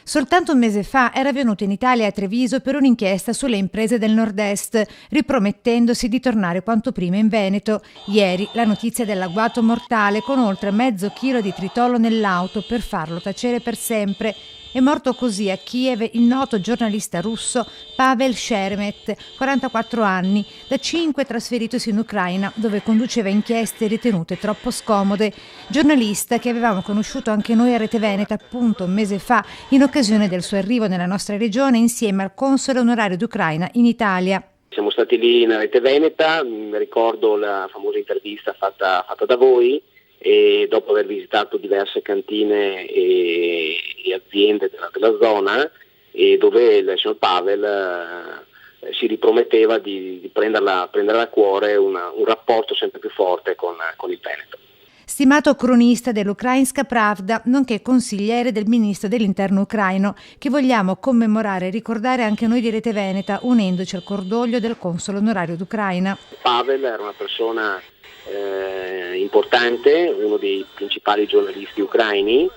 Soltanto un mese fa era venuto in Italia a Treviso per un'inchiesta sulle imprese del nord-est, ripromettendosi di tornare quanto prima in Veneto. Ieri la notizia dell'agguato mortale con oltre mezzo chilo di tritolo nell'auto per farlo tacere per sempre. È morto così a Kiev il noto giornalista russo Pavel Sheremet, 44 anni, da 5 trasferitosi in Ucraina, dove conduceva inchieste ritenute troppo scomode. Giornalista che avevamo conosciuto anche noi a Rete Veneta appunto un mese fa, in occasione del suo arrivo nella nostra regione insieme al console onorario d'Ucraina in Italia. Siamo stati lì in Rete Veneta, ricordo la famosa intervista fatta da voi, e dopo aver visitato diverse cantine e aziende della zona, e dove il signor Pavel si riprometteva di prenderla a cuore un rapporto sempre più forte con il Veneto. Stimato cronista dell'Ukrainska Pravda, nonché consigliere del ministro dell'interno ucraino, che vogliamo commemorare e ricordare anche noi di Rete Veneta, unendoci al cordoglio del console onorario d'Ucraina. Pavel era una persona importante, uno dei principali giornalisti ucraini,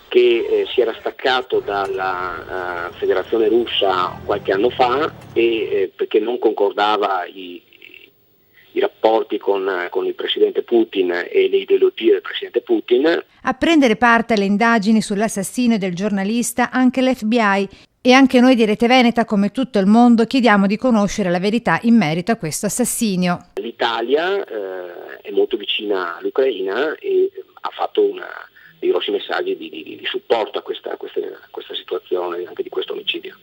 che si era staccato dalla Federazione Russa qualche anno fa perché non concordava i rapporti con il presidente Putin e le ideologie del presidente Putin. A prendere parte alle indagini sull'assassinio del giornalista anche l'FBI, e anche noi di Rete Veneta, come tutto il mondo, chiediamo di conoscere la verità in merito a questo assassinio. L'Italia è molto vicina all'Ucraina e ha fatto dei grossi messaggi di supporto a questa situazione, anche di questo omicidio.